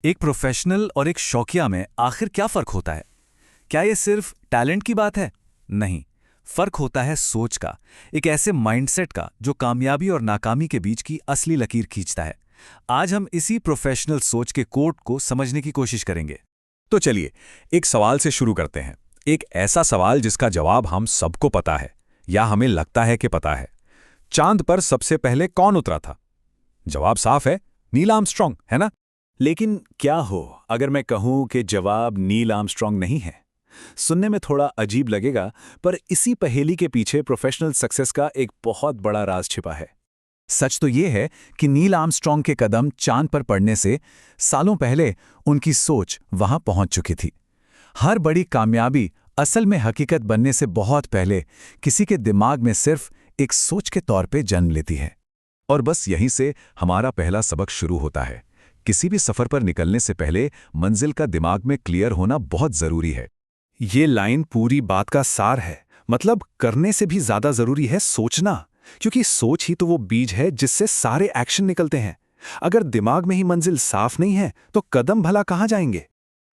एक प्रोफेशनल और एक शौकिया में आखिर क्या फर्क होता है? क्या ये सिर्फ टैलेंट की बात है? नहीं, फर्क होता है सोच का, एक ऐसे माइंडसेट का जो कामयाबी और नाकामी के बीच की असली लकीर खींचता है। आज हम इसी प्रोफेशनल सोच के कोड को समझने की कोशिश करेंगे। तो चलिए एक सवाल से शुरू करते हैं। एक ऐसा सवाल जिसका जवाब हम सबको पता है या हमें लगता है कि पता है। चांद पर सबसे पहले कौन उतरा था? जवाब साफ है, नील आर्मस्ट्रॉन्ग, है ना? लेकिन क्या हो अगर मैं कहूं कि जवाब नील आर्मस्ट्रॉन्ग नहीं है? सुनने में थोड़ा अजीब लगेगा, पर इसी पहेली के पीछे प्रोफेशनल सक्सेस का एक बहुत बड़ा राज छिपा है। सच तो ये है कि नील आर्मस्ट्रॉन्ग के कदम चांद पर पड़ने से सालों पहले उनकी सोच वहां पहुंच चुकी थी। हर बड़ी कामयाबी असल में हकीकत बनने से बहुत पहले किसी के दिमाग में सिर्फ एक सोच के तौर पे जन्म लेती है। और बस यहीं से हमारा पहला सबक शुरू होता है। किसी भी सफर पर निकलने से पहले मंजिल का दिमाग में क्लियर होना बहुत जरूरी है। ये लाइन पूरी बात का सार है। मतलब करने से भी ज्यादा जरूरी है सोचना, क्योंकि सोच ही तो वो बीज है जिससे सारे एक्शन निकलते हैं। अगर दिमाग में ही मंजिल साफ नहीं है तो कदम भला कहाँ जाएंगे?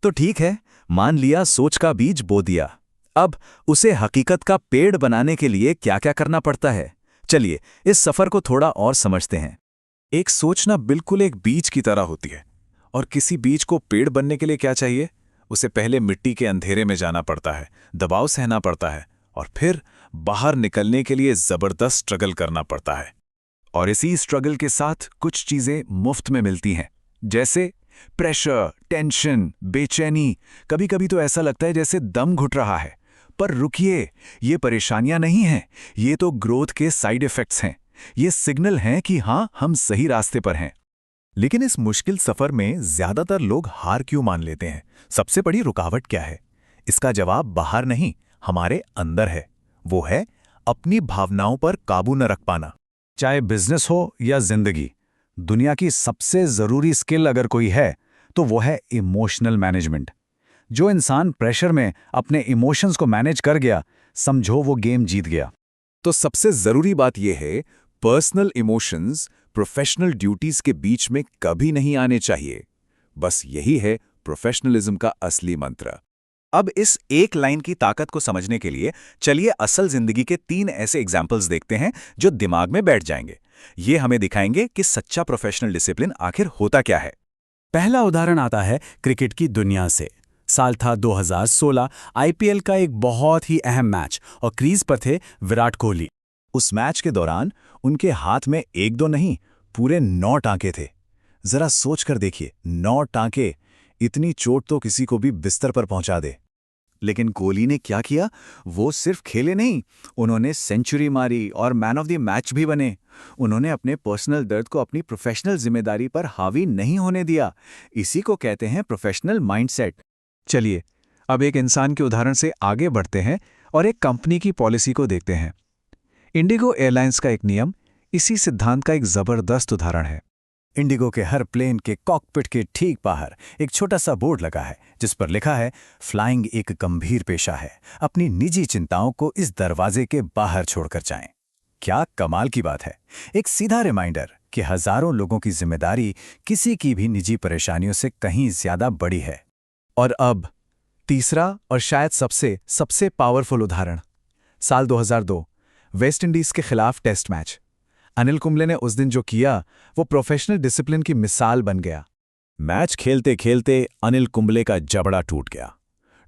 तो ठीक है, मान लिया सोच का बीज बो दिया। अब उसे हकीकत का पेड़ बनाने के लिए क्या क्या करना पड़ता है? चलिए इस सफर को थोड़ा और समझते हैं। एक सोचना बिल्कुल एक बीज की तरह होती है, और किसी बीज को पेड़ बनने के लिए क्या चाहिए? उसे पहले मिट्टी के अंधेरे में जाना पड़ता है, दबाव सहना पड़ता है, और फिर बाहर निकलने के लिए जबरदस्त स्ट्रगल करना पड़ता है। और इसी स्ट्रगल के साथ कुछ चीजें मुफ्त में मिलती हैं, जैसे प्रेशर, टेंशन, बेचैनी। कभी कभी तो ऐसा लगता है जैसे दम घुट रहा है। पर रुकिए, ये परेशानियां नहीं हैं, ये तो ग्रोथ के साइड इफेक्ट्स हैं। ये सिग्नल हैं कि हाँ, हम सही रास्ते पर हैं। लेकिन इस मुश्किल सफर में ज्यादातर लोग हार क्यों मान लेते हैं? सबसे बड़ी रुकावट क्या है? इसका जवाब बाहर नहीं, हमारे अंदर है। वो है अपनी भावनाओं पर काबू न रख पाना। चाहे बिजनेस हो या जिंदगी, दुनिया की सबसे जरूरी स्किल अगर कोई है तो वो है इमोशनल मैनेजमेंट। जो इंसान प्रेशर में अपने इमोशंस को मैनेज कर गया, समझो वो गेम जीत गया। तो सबसे जरूरी बात यह है, पर्सनल इमोशंस प्रोफेशनल ड्यूटीज के बीच में कभी नहीं आने चाहिए। बस यही है प्रोफेशनलिज्म का असली मंत्र। अब इस एक लाइन की ताकत को समझने के लिए चलिए असल जिंदगी के 3 ऐसे एग्जाम्पल्स देखते हैं जो दिमाग में बैठ जाएंगे। ये हमें दिखाएंगे कि सच्चा प्रोफेशनल डिसिप्लिन आखिर होता क्या है। पहला उदाहरण आता है क्रिकेट की दुनिया से। साल था 2016, आईपीएल का एक बहुत ही अहम मैच और क्रीज पर थे विराट कोहली। उस मैच के दौरान उनके हाथ में 1-2 नहीं, पूरे 9 टांके थे। जरा सोच कर देखिए, 9 टांके! इतनी चोट तो किसी को भी बिस्तर पर पहुंचा दे। लेकिन कोहली ने क्या किया? वो सिर्फ खेले नहीं, उन्होंने सेंचुरी मारी और मैन ऑफ द मैच भी बने। उन्होंने अपने पर्सनल दर्द को अपनी प्रोफेशनल जिम्मेदारी पर हावी नहीं होने दिया। इसी को कहते हैं प्रोफेशनल माइंडसेट। चलिए अब एक इंसान के उदाहरण से आगे बढ़ते हैं और एक कंपनी की पॉलिसी को देखते हैं। इंडिगो एयरलाइंस का एक नियम इसी सिद्धांत का एक जबरदस्त उदाहरण है। इंडिगो के हर प्लेन के कॉकपिट के ठीक बाहर एक छोटा सा बोर्ड लगा है जिस पर लिखा है, फ्लाइंग एक गंभीर पेशा है, अपनी निजी चिंताओं को इस दरवाजे के बाहर छोड़कर जाएं। क्या कमाल की बात है! एक सीधा रिमाइंडर कि हजारों लोगों की जिम्मेदारी किसी की भी निजी परेशानियों से कहीं ज्यादा बड़ी है। और अब तीसरा और शायद सबसे पावरफुल उदाहरण। साल 2002, वेस्ट इंडीज के खिलाफ टेस्ट मैच। अनिल कुंबले ने उस दिन जो किया वो प्रोफेशनल डिसिप्लिन की मिसाल बन गया। मैच खेलते खेलते अनिल कुंबले का जबड़ा टूट गया।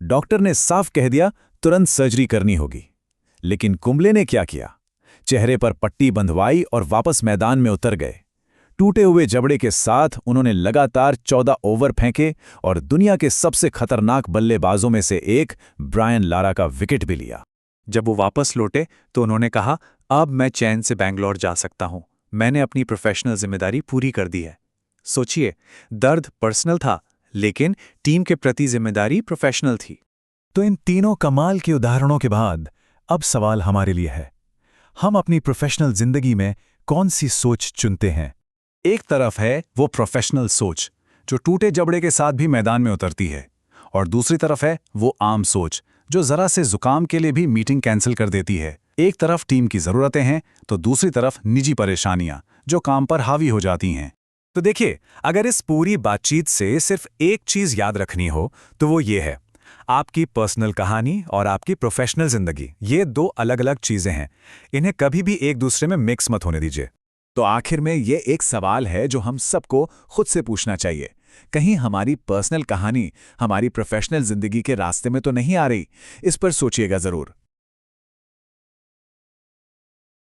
डॉक्टर ने साफ कह दिया तुरंत सर्जरी करनी होगी। लेकिन कुंबले ने क्या किया? चेहरे पर पट्टी बंधवाई और वापस मैदान में उतर गए। टूटे हुए जबड़े के साथ उन्होंने लगातार 14 ओवर फेंके और दुनिया के सबसे खतरनाक बल्लेबाजों में से एक ब्रायन लारा का विकेट भी लिया। जब वो वापस लौटे तो उन्होंने कहा, अब मैं चैन से बैंगलोर जा सकता हूं, मैंने अपनी प्रोफेशनल जिम्मेदारी पूरी कर दी है। सोचिए, दर्द पर्सनल था लेकिन टीम के प्रति जिम्मेदारी प्रोफेशनल थी। तो इन तीनों कमाल के उदाहरणों के बाद अब सवाल हमारे लिए है, हम अपनी प्रोफेशनल जिंदगी में कौन सी सोच चुनते हैं? एक तरफ है वो प्रोफेशनल सोच जो टूटे जबड़े के साथ भी मैदान में उतरती है, और दूसरी तरफ है वो आम सोच जो जरा से जुकाम के लिए भी मीटिंग कैंसिल कर देती है। एक तरफ टीम की जरूरतें हैं तो दूसरी तरफ निजी परेशानियां जो काम पर हावी हो जाती हैं। तो देखिए, अगर इस पूरी बातचीत से सिर्फ एक चीज याद रखनी हो तो वो ये है, आपकी पर्सनल कहानी और आपकी प्रोफेशनल जिंदगी ये दो अलग अलग चीजें हैं। इन्हें कभी भी एक दूसरे में मिक्स मत होने दीजिए। तो आखिर में ये एक सवाल है जो हम सबको खुद से पूछना चाहिए। कहीं हमारी पर्सनल कहानी हमारी प्रोफेशनल जिंदगी के रास्ते में तो नहीं आ रही? इस पर सोचिएगा जरूर।